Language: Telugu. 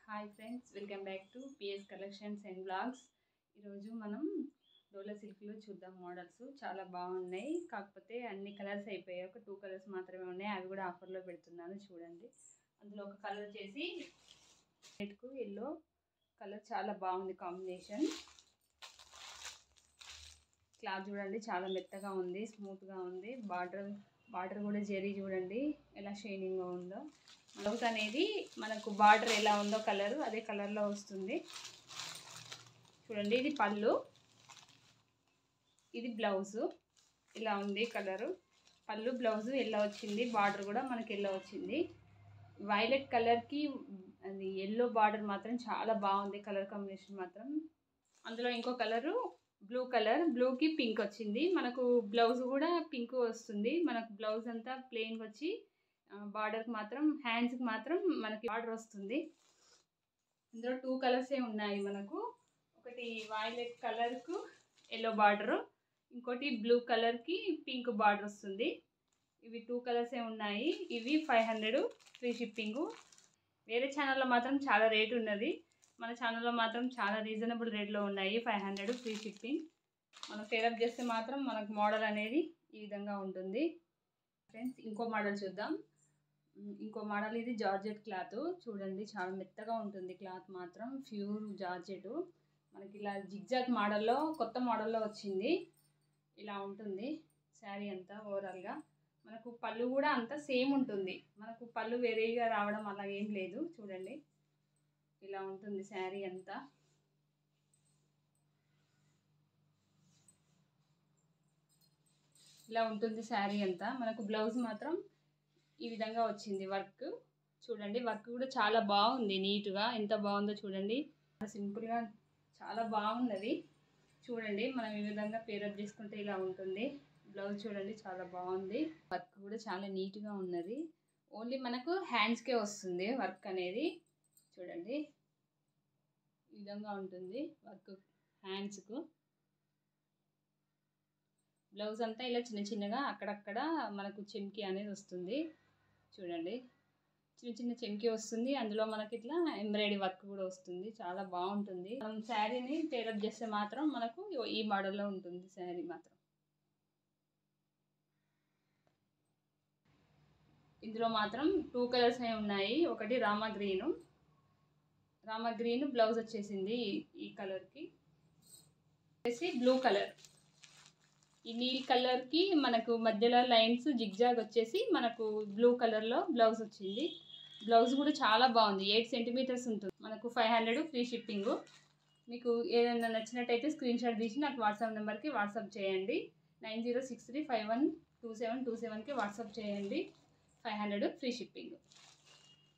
Hi friends, welcome back to PS collections and blogs. ఈరోజు మనం డోలా సిల్క్లో చూద్దాం. మోడల్స్ చాలా బాగున్నాయి, కాకపోతే అన్ని కలర్స్ అయిపోయాయి. ఒక 2 కలర్స్ మాత్రమే ఉన్నాయి, అవి కూడా ఆఫర్లో పెడుతున్నాను. చూడండి, అందులో ఒక కలర్ వచ్చేసి రెడ్కు ఎల్లో కలర్, చాలా బాగుంది కాంబినేషన్. క్లాత్ చూడండి, చాలా మెత్తగా ఉంది, స్మూత్గా ఉంది. బార్డర్ కూడా జరీ చూడండి ఎలా షైనింగ్గా ఉందో. బ్లౌజ్ అనేది మనకు బార్డర్ ఎలా ఉందో కలర్ అదే కలర్లో వస్తుంది. చూడండి, ఇది పళ్ళు, ఇది బ్లౌజు. ఇలా ఉంది కలరు. పళ్ళు బ్లౌజు ఎల్లో వచ్చింది, బార్డర్ కూడా మనకి ఎల్లో వచ్చింది. వైలెట్ కలర్కి అది ఎల్లో బార్డర్ మాత్రం చాలా బాగుంది, కలర్ కాంబినేషన్ మాత్రం. అందులో ఇంకో కలరు బ్లూ కలర్, బ్లూకి పింక్ వచ్చింది. మనకు బ్లౌజ్ కూడా పింక్ వస్తుంది. మనకు బ్లౌజ్ అంతా ప్లెయిన్గా వచ్చి బార్డర్కి మాత్రం, హ్యాండ్స్కి మాత్రం మనకి బార్డర్ వస్తుంది. ఇందులో 2 కలర్సే ఉన్నాయి మనకు. ఒకటి వైలెట్ కలర్కు ఎల్లో బార్డరు, ఇంకోటి బ్లూ కలర్కి పింక్ బార్డర్ వస్తుంది. ఇవి 2 కలర్సే ఉన్నాయి. ఇవి 500 ఫ్రీ షిప్పింగు. వేరే ఛానల్లో మాత్రం చాలా రేటు ఉన్నది, మన ఛానల్లో మాత్రం చాలా రీజనబుల్ రేట్లో ఉన్నాయి. 500 ఫ్రీ షిప్పింగ్. మనం పేరప్ చేస్తే మాత్రం మనకు మోడల్ అనేది ఈ విధంగా ఉంటుంది. ఫ్రెండ్స్, ఇంకో మోడల్ చూద్దాం. ఇంకో మోడల్ ఇది జార్జెట్ క్లాత్. చూడండి, చాలా మెత్తగా ఉంటుంది క్లాత్ మాత్రం, ప్యూర్ జార్జెట్. మనకి ఇలా జిగ్జాగ్ మోడల్లో, కొత్త మోడల్లో వచ్చింది. ఇలా ఉంటుంది శారీ అంతా ఓవరాల్గా. మనకు పళ్ళు కూడా అంతా సేమ్ ఉంటుంది, మనకు పళ్ళు వేరేగా రావడం అలా ఏం లేదు. చూడండి, ఇలా ఉంటుంది శారీ అంతా. ఇలా ఉంటుంది శారీ అంతా. మనకు బ్లౌజ్ మాత్రం ఈ విధంగా వచ్చింది. వర్క్ చూడండి, వర్క్ కూడా చాలా బాగుంది, నీట్గా. ఎంత బాగుందో చూడండి, సింపుల్గా చాలా బాగున్నది. చూడండి, మనం ఈ విధంగా పేరప్ చేసుకుంటే ఇలా ఉంటుంది. బ్లౌజ్ చూడండి, చాలా బాగుంది. వర్క్ కూడా చాలా నీట్గా ఉన్నది. ఓన్లీ మనకు హ్యాండ్స్కే వస్తుంది వర్క్ అనేది. చూడండి, ఈ విధంగా ఉంటుంది వర్క్ హ్యాండ్స్కు. బ్లౌజ్ అంతా ఇలా చిన్న చిన్నగా అక్కడక్కడ మనకు చెమ్కి అనేది వస్తుంది. చూడండి, చిన్న చిన్న చెమ్కి వస్తుంది. అందులో మనకి ఇట్లా ఎంబ్రాయిడరీ వర్క్ కూడా వస్తుంది. చాలా బాగుంటుంది. మనం శారీని పేరప్ చేస్తే మాత్రం మనకు ఈ మోడల్లో ఉంటుంది శారీ మాత్రం. ఇందులో మాత్రం 2 కలర్స్ ఉన్నాయి. ఒకటి రామా గ్రీన్ బ్లౌజ్ వచ్చేసింది. ఈ కలర్కి వచ్చేసి బ్లూ కలర్. ఈ నీల్ కలర్కి మనకు మధ్యలో లైన్స్ జిగ్జాగ్ వచ్చేసి మనకు బ్లూ కలర్లో బ్లౌజ్ వచ్చింది. బ్లౌజ్ కూడా చాలా బాగుంది, 8 సెంటీమీటర్స్ ఉంటుంది. మనకు 500 ఫ్రీ షిప్పింగు. మీకు ఏదైనా నచ్చినట్టయితే స్క్రీన్ షాట్ తీసి నాకు వాట్సాప్ నెంబర్కి వాట్సాప్ చేయండి. 9063512727కి వాట్సాప్ చేయండి. 500 ఫ్రీ షిప్పింగ్.